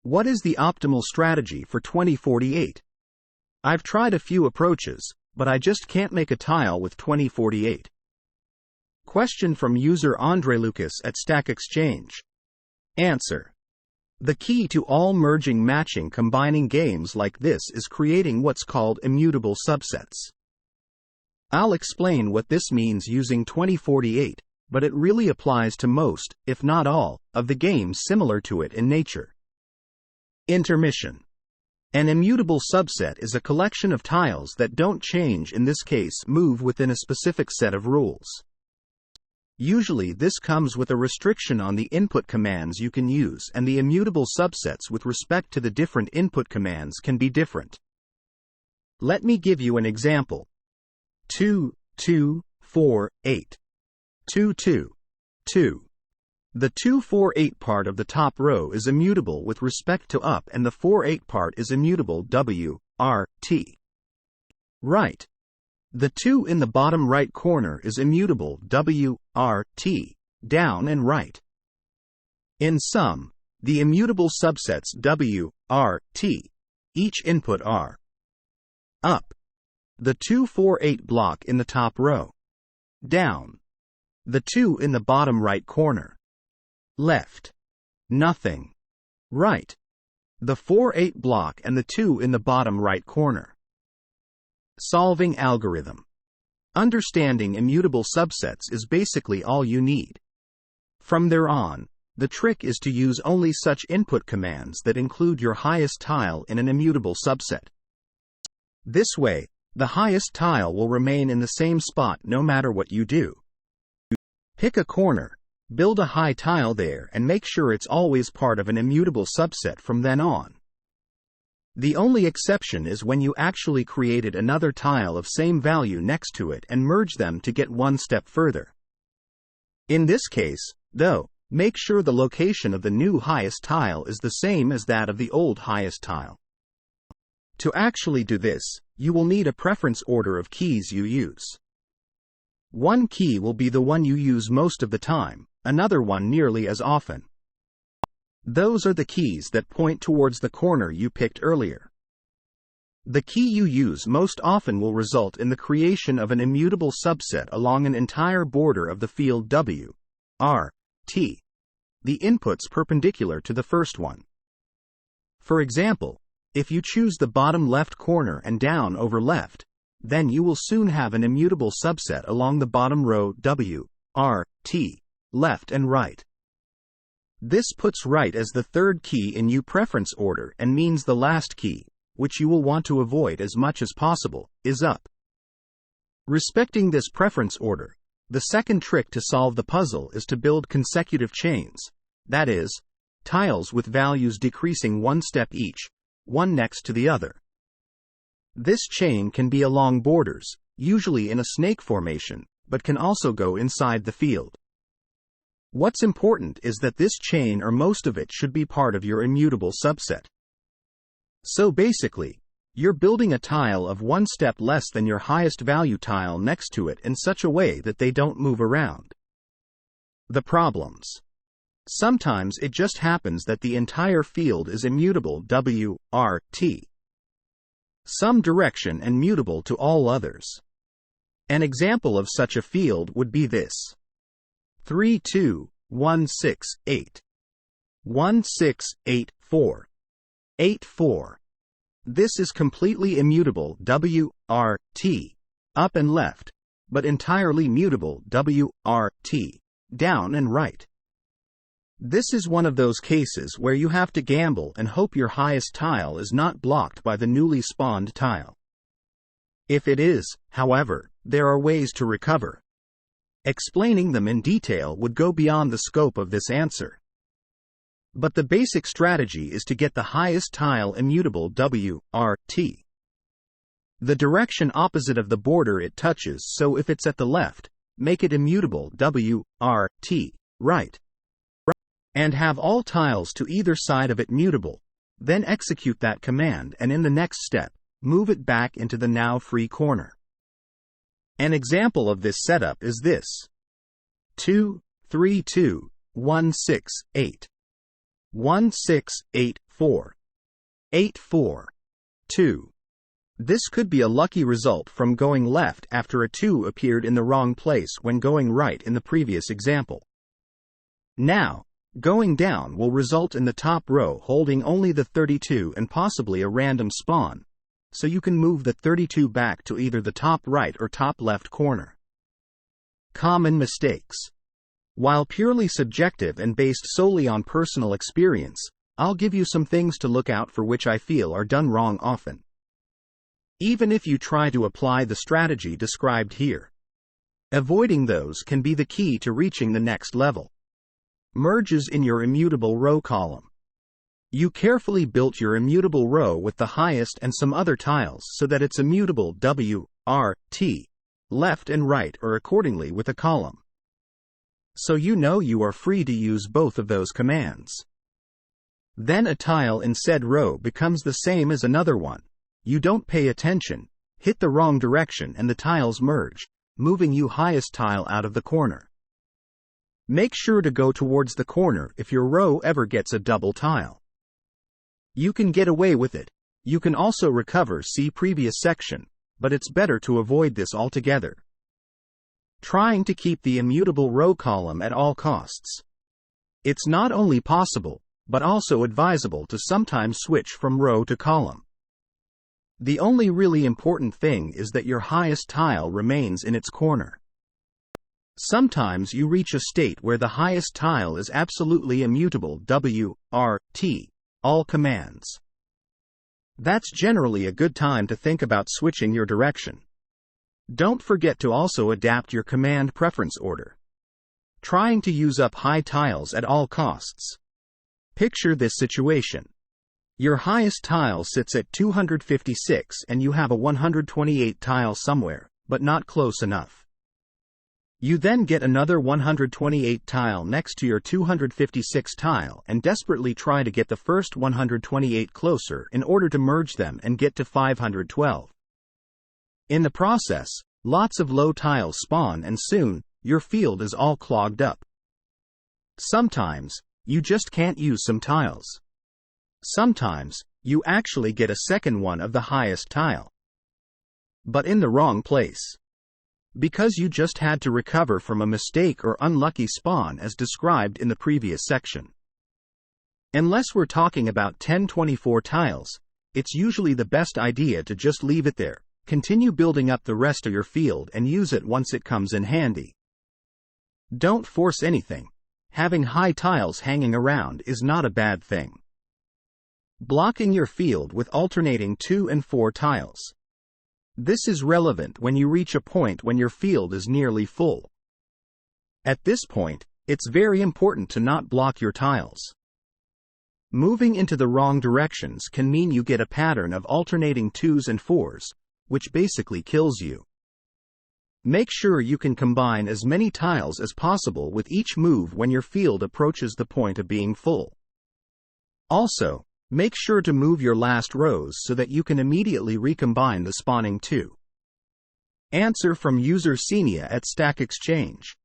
What is the optimal strategy for 2048? I've tried a few approaches, but I just can't make a tile with 2048. Question from user Andre Lucas at Stack Exchange. Answer. The key to all merging, matching, combining games like this is creating what's called immutable subsets. I'll explain what this means using 2048, but it really applies to most, if not all, of the games similar to it in nature. Intermission. An immutable subset is a collection of tiles that don't change, in this case, move within a specific set of rules. Usually this comes with a restriction on the input commands you can use, and the immutable subsets with respect to the different input commands can be different. Let me give you an example. 2, 2, 4, 8. 2, 2, 2. The 2, 4, 8 part of the top row is immutable with respect to up, and the 4, 8 part is immutable W, R, T. Right. The 2 in the bottom right corner is immutable W, R, T, down and right. In sum, the immutable subsets W, R, T, each input are up, the 2, 4, 8 block in the top row, down, the 2 in the bottom right corner, left, nothing, right, the 4, 8 block and the 2 in the bottom right corner. Solving algorithm. Understanding immutable subsets is basically all you need. From there on, the trick is to use only such input commands that include your highest tile in an immutable subset. This way, the highest tile will remain in the same spot no matter what you do. Pick a corner, build a high tile there, and make sure it's always part of an immutable subset from then on. The only exception is when you actually created another tile of same value next to it and merge them to get one step further. In this case, though, make sure the location of the new highest tile is the same as that of the old highest tile. To actually do this, you will need a preference order of keys you use. One key will be the one you use most of the time, another one nearly as often. Those are the keys that point towards the corner you picked earlier. The key you use most often will result in the creation of an immutable subset along an entire border of the field W, R, T, the inputs perpendicular to the first one. For example, if you choose the bottom left corner and down over left, then you will soon have an immutable subset along the bottom row W, R, T, left and right. This puts right as the third key in U preference order and means the last key, which you will want to avoid as much as possible, is up. Respecting this preference order, the second trick to solve the puzzle is to build consecutive chains, that is, tiles with values decreasing one step each, one next to the other. This chain can be along borders, usually in a snake formation, but can also go inside the field. What's important is that this chain or most of it should be part of your immutable subset. So basically, you're building a tile of one step less than your highest value tile next to it in such a way that they don't move around. The problems. Sometimes it just happens that the entire field is immutable W, R, T. Some direction and mutable to all others. An example of such a field would be this. 3, 2, 1, 6, 8. 1, 6, 8, 4. 8, 4. This is completely immutable W, R, T, up and left, but entirely mutable W, R, T, down and right. This is one of those cases where you have to gamble and hope your highest tile is not blocked by the newly spawned tile. If it is, however, there are ways to recover. Explaining them in detail would go beyond the scope of this answer. But the basic strategy is to get the highest tile immutable W, R, T. The direction opposite of the border it touches, so if it's at the left, make it immutable W, R, T, right. And have all tiles to either side of it mutable, then execute that command and in the next step, move it back into the now free corner. An example of this setup is this. 2, 3 2 1 6 8 1 6 8 4 8 4 2. This could be a lucky result from going left after a 2 appeared in the wrong place when going right in the previous example. Now, going down will result in the top row holding only the 32 and possibly a random spawn, so you can move the 32 back to either the top right or top left corner. Common mistakes. While purely subjective and based solely on personal experience, I'll give you some things to look out for which I feel are done wrong often, even if you try to apply the strategy described here. Avoiding those can be the key to reaching the next level. Merges in your immutable row column. You carefully built your immutable row with the highest and some other tiles so that its immutable W, R, T, left and right are accordingly with a column. So you know you are free to use both of those commands. Then a tile in said row becomes the same as another one. You don't pay attention, hit the wrong direction and the tiles merge, moving you highest tile out of the corner. Make sure to go towards the corner if your row ever gets a double tile. You can get away with it. You can also recover, see previous section, but it's better to avoid this altogether. Trying to keep the immutable row column at all costs. It's not only possible, but also advisable to sometimes switch from row to column. The only really important thing is that your highest tile remains in its corner. Sometimes you reach a state where the highest tile is absolutely immutable W, R, T, all commands. That's generally a good time to think about switching your direction. Don't forget to also adapt your command preference order. Trying to use up high tiles at all costs. Picture this situation. Your highest tile sits at 256 and you have a 128 tile somewhere, but not close enough. You then get another 128 tile next to your 256 tile and desperately try to get the first 128 closer in order to merge them and get to 512. In the process, lots of low tiles spawn and soon, your field is all clogged up. Sometimes, you just can't use some tiles. Sometimes, you actually get a second one of the highest tile, but in the wrong place. Because you just had to recover from a mistake or unlucky spawn as described in the previous section. Unless we're talking about 1024 tiles, it's usually the best idea to just leave it there. Continue building up the rest of your field and use it once it comes in handy. Don't force anything. Having high tiles hanging around is not a bad thing. Blocking your field with alternating 2 and 4 tiles. This is relevant when you reach a point when your field is nearly full. At this point, it's very important to not block your tiles. Moving into the wrong directions can mean you get a pattern of alternating 2s and 4s, which basically kills you. Make sure you can combine as many tiles as possible with each move when your field approaches the point of being full. Also, make sure to move your last rows so that you can immediately recombine the spawning 2. Answer from user Senia at Stack Exchange.